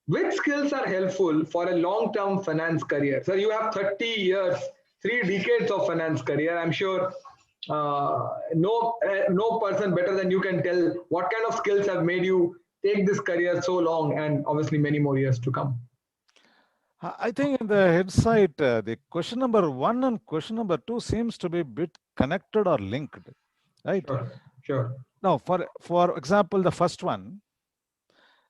Which skills are helpful for a long-term finance career? Sir, you have 30 years, 3 decades of finance career. I'm sure no person better than you can tell what kind of skills have made you take this career so long and obviously many more years to come. I think in the hindsight, the question number one and question number two seems to be a bit connected or linked, right? Sure, sure. Now, for example, the first one,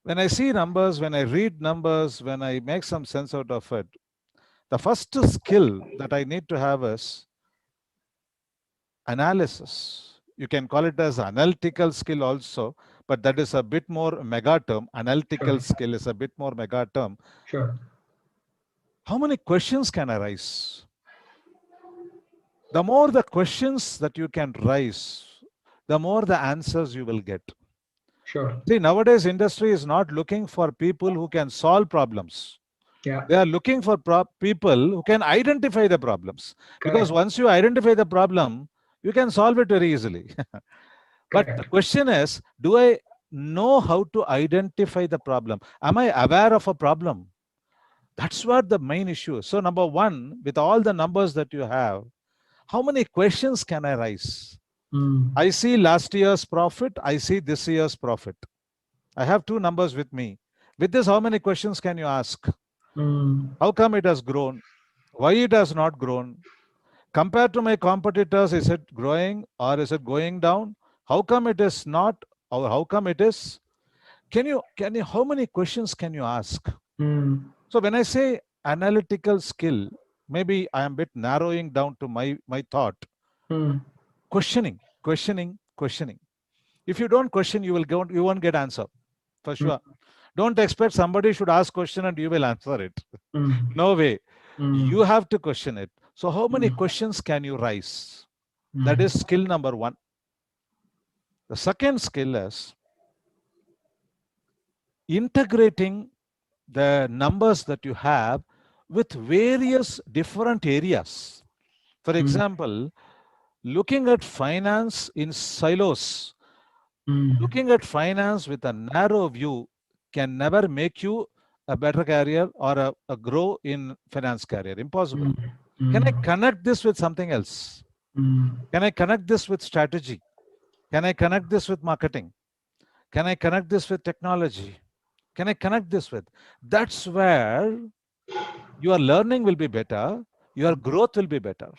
when I see numbers, when I read numbers, when I make some sense out of it, the first skill that I need to have is analysis. You can call it as analytical skill also, but that is a bit more mega term. Analytical Sure, skill is a bit more mega term. sure. How many questions can I raise? The more the questions that you can raise, the more the answers you will get. Sure. See, nowadays industry is not looking for people who can solve problems. Yeah, They are looking for people who can identify the problems. Because correct, once you identify the problem, you can solve it very easily. But the correct. question is, do I know how to identify the problem? Am I aware of a problem? That's what the main issue is. So, number one, with all the numbers that you have, how many questions can I raise? Mm, I see last year's profit, I see this year's profit. I have two numbers with me. With this, how many questions can you ask? mm, How come it has grown? Why it has not grown? Compared to my competitors, is it growing or is it going down? How come it is not, or how come it is? Can you how many questions can you ask? mm, So when I say analytical skill, maybe I am a bit narrowing down to my thought. mm, Questioning. If you don't question, you won't get answer for sure. Don't expect somebody should ask question and you will answer it. mm, No way. You mm, have to question it. So how many mm, questions can you raise? That is mm, skill number one. The second skill is integrating the numbers that you have with various different areas. For mm, example, looking at finance in silos, mm, looking at finance with a narrow view can never make you a better career or a grow in finance career. Impossible. mm, Can I mm, connect this with something else? mm, Can I connect this with strategy? Can I connect this with marketing? Can I connect this with technology? Can I connect this with? That's where your learning will be better, your growth will be better.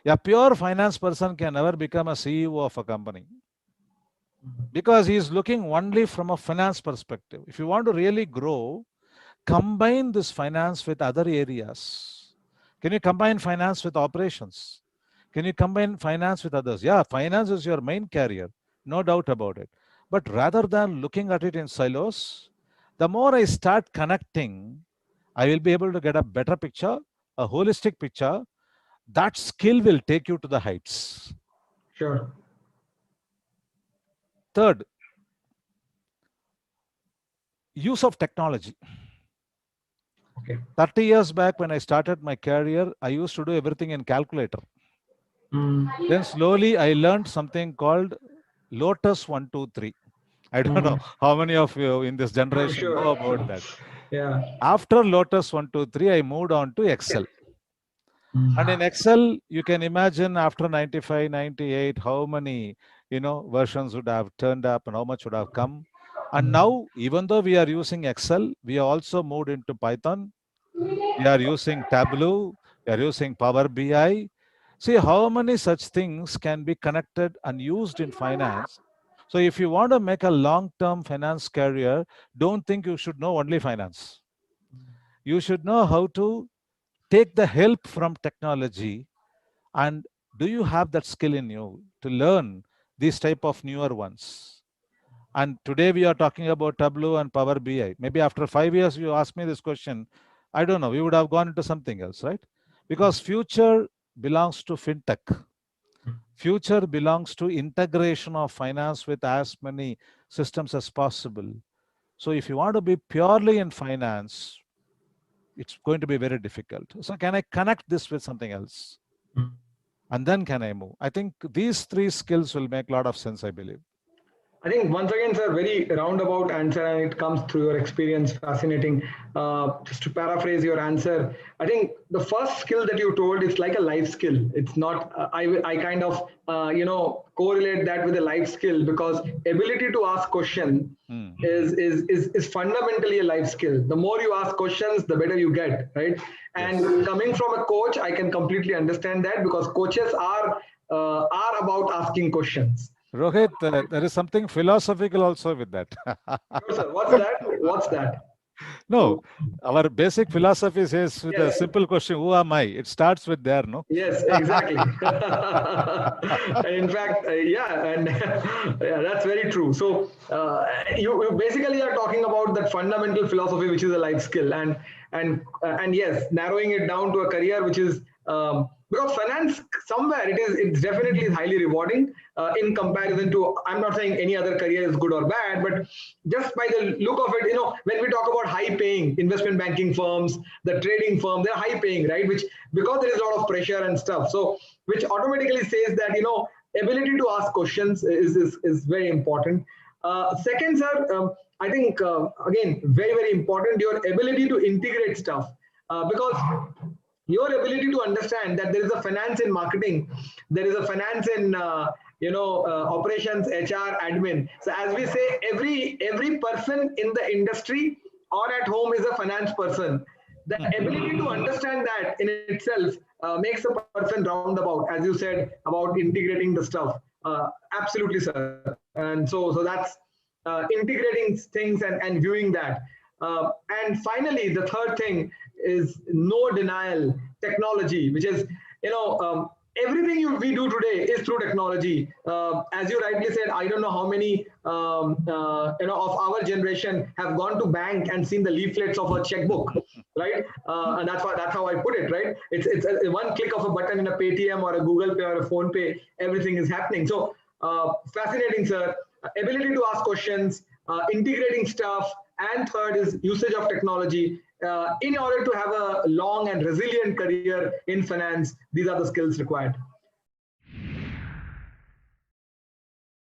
A pure finance person can never become a CEO of a company because he is looking only from a finance perspective. If you want to really grow, combine this finance with other areas. Can you combine finance with operations? Can you combine finance with others? Yeah, finance is your main career, no doubt about it. But rather than looking at it in silos, the more I start connecting, I will be able to get a better picture, a holistic picture. That skill will take you to the heights. sure. Third, use of technology. Okay. 30 years back when I started my career, I used to do everything in calculator. Mm, Then slowly I learned something called Lotus 123. I don't know mm, how many of you in this sure, generation know sure. about that. Yeah. After Lotus 123, I moved on to Excel. And in Mm, Excel, you can imagine after 95, 98, how many versions would have turned up and how much would have come. And now, even though we are using Excel, we are also moved into Python. We are using Tableau. We are using Power BI. See how many such things can be connected and used in finance. So if you want to make a long-term finance career, don't think you should know only finance. You should know how to take the help from technology. And do you have that skill in you to learn these type of newer ones? And today we are talking about Tableau and Power BI. Maybe after 5 years, you ask me this question, I don't know, we would have gone into something else, right? Because future belongs to fintech. Future belongs to integration of finance with as many systems as possible. So if you want to be purely in finance, it's going to be very difficult. So can I connect this with something else? mm. And then can I move? I think these three skills will make a lot of sense, I believe. I think once again, sir, very roundabout answer, and it comes through your experience. Fascinating. Just to paraphrase your answer, I think the first skill that you told is like a life skill. It's not. I kind of correlate that with a life skill, because ability to ask question is fundamentally a life skill. The more you ask questions, the better you get, right? And coming from a coach, I can completely understand that, because coaches are about asking questions. Rohit, there is something philosophical also with that. Sure, sir. What's that? What's that? No, our basic philosophy says with a Yes. simple question, who am I? It starts with there, no? Yes, exactly. In fact, yeah, and yeah, that's very true. So you basically are talking about that fundamental philosophy, which is a life skill, and yes, narrowing it down to a career, which is because finance somewhere it's definitely highly rewarding in comparison to, I'm not saying any other career is good or bad, but just by the look of it, when we talk about high paying investment banking firms, the trading firm, they're high paying, right? Which, because there is a lot of pressure and stuff, so which automatically says that ability to ask questions is very important. Second, sir, I think again, very, very important, your ability to integrate stuff, because your ability to understand that there is a finance in marketing, there is a finance in operations, HR, admin. So as we say, every person in the industry or at home is a finance person. The ability to understand that in itself makes a person roundabout, as you said about integrating the stuff. Absolutely, sir. And so that's integrating things and viewing that. And finally, the third thing is no denial technology, which is, everything we do today is through technology. As you rightly said, I don't know how many of our generation have gone to bank and seen the leaflets of a checkbook, right? And that's how I put it, right? It's one click of a button in a Paytm or a Google Pay or a Phone Pay, everything is happening. So fascinating, sir. Ability to ask questions, integrating stuff, and third is usage of technology. In order to have a long and resilient career in finance, these are the skills required.